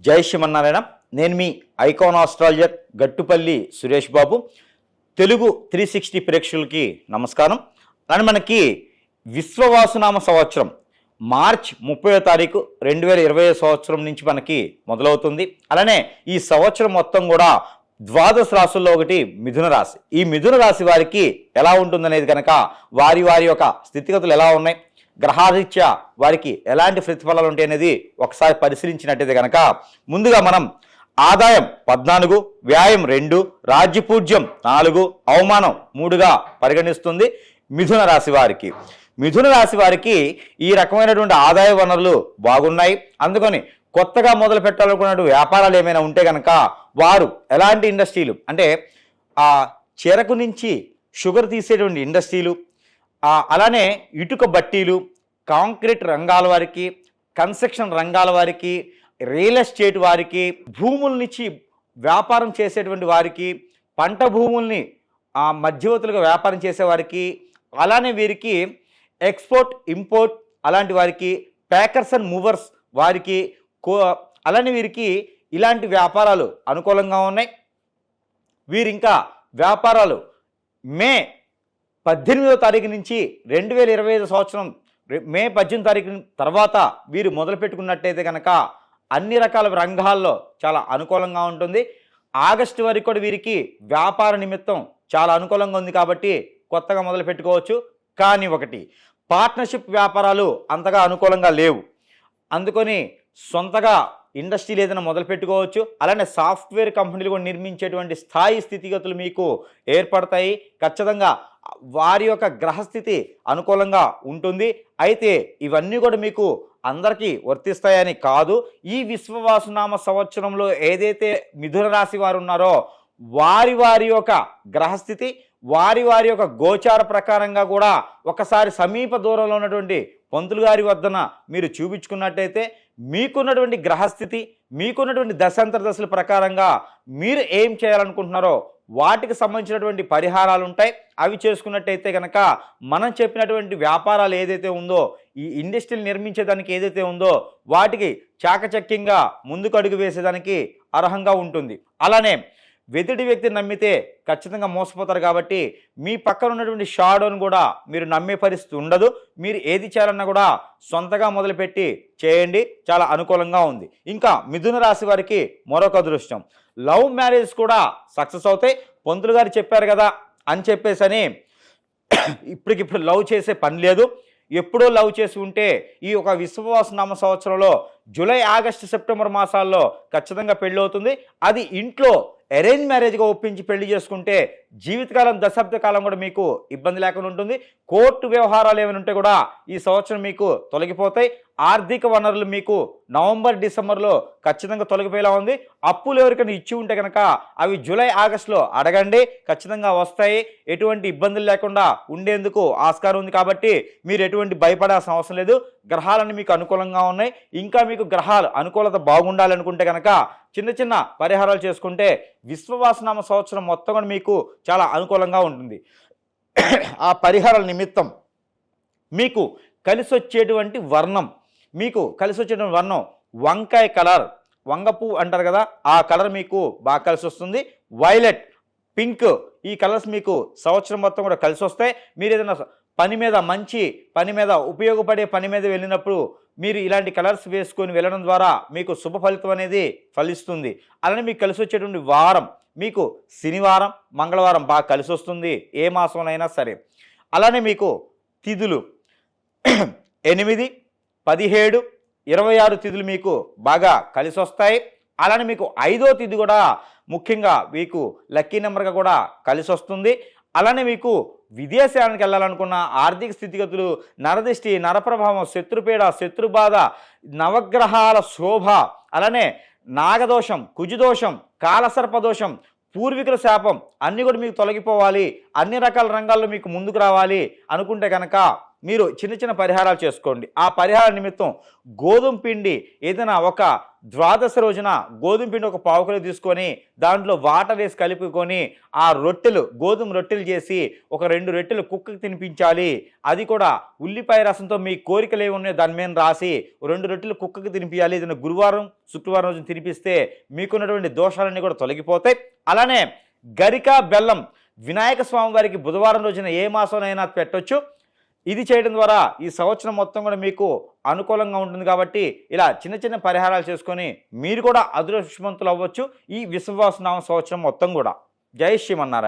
జై శ్రీమన్నారాయణ. నేను మీ icon astrologer Gattupalli Suresh Babu. Telugu 360 ప్రేక్షకులకి నమస్కారం. అని మనకి విశ్వవాసునామ సంవత్సరం మార్చ్ 30వ తారీఖు 2020 సంవత్సరం నుంచి మనకి మొదలవుతుంది. అలానే ఈ సంవత్సరం మొత్తం కూడా ద్వాదశ రాశుల్లో ఒకటి మిథున రాశి. ఈ మిథున రాశి వారికి ఎలా ఉంటుందనేది కనుక వారి యొక్క స్థితిగతులు ఎలా ఉన్నాయి, గ్రహారీత్యా వారికి ఎలాంటి ప్రతిఫలాలు ఉంటాయి అనేది ఒకసారి పరిశీలించినట్టయితే కనుక ముందుగా మనం ఆదాయం 14, వ్యాయం 2, రాజ్యపూజ్యం 4, అవమానం 3గా పరిగణిస్తుంది మిథున రాశి వారికి. మిథున రాశి వారికి ఈ రకమైనటువంటి ఆదాయ వనరులు బాగున్నాయి. అందుకని కొత్తగా మొదలు పెట్టాలనుకున్న వ్యాపారాలు ఏమైనా ఉంటే కనుక వారు ఎలాంటి ఇండస్ట్రీలు అంటే చెరకు నుంచి షుగర్ తీసేటువంటి ఇండస్ట్రీలు, అలానే ఇటుక బట్టీలు, కాంక్రీట్ రంగాల వారికి, కన్స్ట్రక్షన్ రంగాల వారికి, రియల్ ఎస్టేట్ వారికి, భూములనిచ్చి వ్యాపారం చేసేటువంటి వారికి, పంట భూముల్ని మధ్యవర్తులుగా వ్యాపారం చేసేవారికి, అలానే వీరికి ఎక్స్పోర్ట్ ఇంపోర్ట్ అలాంటి వారికి, ప్యాకర్స్ అండ్ మూవర్స్ వారికి, అలానే వీరికి ఇలాంటి వ్యాపారాలు అనుకూలంగా ఉన్నాయి. వీరింకా వ్యాపారాలు మే 18వ తారీఖు నుంచి 2025 సంవత్సరం మే 18 తారీఖు తర్వాత వీరు మొదలు పెట్టుకున్నట్టయితే కనుక అన్ని రకాల రంగాల్లో చాలా అనుకూలంగా ఉంటుంది. ఆగస్టు వరకు కూడా వీరికి వ్యాపార నిమిత్తం చాలా అనుకూలంగా ఉంది కాబట్టి కొత్తగా మొదలు పెట్టుకోవచ్చు. కానీ ఒకటి, పార్ట్నర్షిప్ వ్యాపారాలు అంతగా అనుకూలంగా లేవు. అందుకని సొంతగా ఇండస్ట్రీలు ఏదైనా మొదలు పెట్టుకోవచ్చు. అలానే సాఫ్ట్వేర్ కంపెనీలు కూడా నిర్మించేటువంటి స్థాయి స్థితిగతులు మీకు ఏర్పడతాయి. ఖచ్చితంగా వారి యొక్క గ్రహస్థితి అనుకూలంగా ఉంటుంది. అయితే ఇవన్నీ కూడా మీకు అందరికీ వర్తిస్తాయని కాదు. ఈ విశ్వవాసునామ సంవత్సరంలో ఏదైతే మిథున రాశి వారు ఉన్నారో వారి యొక్క గ్రహస్థితి, వారి యొక్క గోచార ప్రకారంగా కూడా ఒకసారి సమీప దూరంలో ఉన్నటువంటి పంతులు గారి వద్దన మీరు చూపించుకున్నట్టయితే మీకున్నటువంటి గ్రహస్థితి, మీకున్నటువంటి దశాంతర దశల ప్రకారంగా మీరు ఏం చేయాలనుకుంటున్నారో వాటికి సంబంధించినటువంటి పరిహారాలు ఉంటాయి. అవి చేసుకున్నట్టయితే కనుక మనం చెప్పినటువంటి వ్యాపారాలు ఏదైతే ఉందో, ఈ ఇండస్ట్రీలు నిర్మించేదానికి ఏదైతే ఉందో వాటికి చాకచక్యంగా ముందుకు అడుగు వేసేదానికి అర్హంగా ఉంటుంది. అలానే ఎదుటి వ్యక్తిని నమ్మితే ఖచ్చితంగా మోసపోతారు కాబట్టి మీ పక్కన ఉన్నటువంటి షాడోను కూడా మీరు నమ్మే పరిస్థితి ఉండదు. మీరు ఏది చేయాలన్నా కూడా సొంతగా మొదలుపెట్టి చేయండి, చాలా అనుకూలంగా ఉంది. ఇంకా మిథున రాశి వారికి మరొక అదృష్టం, లవ్ మ్యారేజ్ కూడా సక్సెస్ అవుతాయి. పంతులు గారు చెప్పారు కదా అని చెప్పేసని ఇప్పటికిప్పుడు లవ్ చేసే పని లేదు. ఎప్పుడో లవ్ చేసి ఉంటే ఈ ఒక విశ్వవాసునామ సంవత్సరంలో జూలై, ఆగస్టు, సెప్టెంబర్ మాసాల్లో ఖచ్చితంగా పెళ్ళి అవుతుంది. అది ఇంట్లో అరేంజ్ మ్యారేజ్గా ఒప్పించి పెళ్లి చేసుకుంటే జీవితకాలం, దశాబ్ద కాలం కూడా మీకు ఇబ్బంది లేకుండా ఉంటుంది. కోర్టు వ్యవహారాలు ఏమైనా ఉంటే కూడా ఈ సంవత్సరం మీకు తొలగిపోతాయి. ఆర్థిక వనరులు మీకు నవంబర్, డిసెంబర్లో ఖచ్చితంగా తొలగిపోయేలా ఉంది. అప్పులు ఎవరికైనా ఇచ్చి ఉంటే కనుక అవి జూలై, ఆగస్టులో అడగండి, ఖచ్చితంగా వస్తాయి. ఎటువంటి ఇబ్బందులు లేకుండా ఉండేందుకు ఆస్కారం ఉంది కాబట్టి మీరు ఎటువంటి భయపడాల్సిన అవసరం లేదు. గ్రహాలన్నీ మీకు అనుకూలంగా ఉన్నాయి. ఇంకా మీకు గ్రహాలు అనుకూలత బాగుండాలనుకుంటే కనుక చిన్న చిన్న పరిహారాలు చేసుకుంటే విశ్వవాసునామ సంవత్సరం మొత్తం కూడా మీకు చాలా అనుకూలంగా ఉంటుంది. ఆ పరిహారాల నిమిత్తం మీకు కలిసి వచ్చేటువంటి వర్ణం, వంకాయ కలర్, వంగపూ అంటారు కదా, ఆ కలర్ మీకు బాగా కలిసి వస్తుంది. వైలెట్, పింక్, ఈ కలర్స్ మీకు సంవత్సరం మొత్తం కూడా కలిసి వస్తాయి. మీరు ఏదైనా మంచి పని మీద, ఉపయోగపడే పని మీద వెళ్ళినప్పుడు మీరు ఇలాంటి కలర్స్ వేసుకొని వెళ్ళడం ద్వారా మీకు శుభ ఫలితం అనేది ఫలిస్తుంది. అలానే మీకు కలిసి వచ్చేటువంటి వారం మీకు శనివారం, మంగళవారం బాగా కలిసి వస్తుంది, ఏ మాసంలో సరే. అలానే మీకు తిథులు 8, 17, 26 తిథులు మీకు బాగా కలిసి వస్తాయి. అలానే మీకు 5వ తిథి కూడా ముఖ్యంగా మీకు లక్కీ నెంబర్గా కూడా కలిసి వస్తుంది. అలానే మీకు విదేశానికి వెళ్ళాలనుకున్న ఆర్థిక స్థితిగతులు, నరదృష్టి, నరప్రభావం, శత్రుపీడ, శత్రుబాధ, నవగ్రహాల శోభ, అలానే నాగదోషం, కుజదోషం, కాలసర్పదోషం, పూర్వీకుల శాపం అన్నీ కూడా మీకు తొలగిపోవాలి, అన్ని రకాల రంగాల్లో మీకు ముందుకు రావాలి అనుకుంటే కనుక మీరు చిన్న చిన్న పరిహారాలు చేసుకోండి. ఆ పరిహార నిమిత్తం గోధుమ పిండి ఏదైనా ఒక ద్వాదశ రోజున గోధుమ పిండి ఒక పావు కిలో తీసుకొని దాంట్లో వాటర్ వేసి కలుపుకొని ఆ రొట్టెలు గోధుమ రొట్టెలు చేసి ఒక 2 రొట్టెలు కుక్కకి తినిపించాలి. అది కూడా ఉల్లిపాయ రసంతో మీ కోరికలు ఏమి ఉన్నాయో దాని మీద రాసి 2 రొట్టెలు కుక్కకి తినిపించాలి. ఏదైనా గురువారం శుక్రవారం రోజున తినిపిస్తే మీకున్నటువంటి దోషాలన్నీ కూడా తొలగిపోతాయి. అలానే గరిక బెల్లం వినాయక స్వామి వారికి బుధవారం రోజున ఏ మాసంలోనైనా పెట్టొచ్చు. ఇది చేయడం ద్వారా ఈ సంవత్సరం మొత్తం కూడా మీకు అనుకూలంగా ఉంటుంది. కాబట్టి ఇలా చిన్న చిన్న పరిహారాలు చేసుకొని మీరు కూడా అదృష్టవంతులు అవ్వచ్చు ఈ విశ్వావసునామ సంవత్సరం మొత్తం కూడా. జై శ్రీమన్నారాయణ.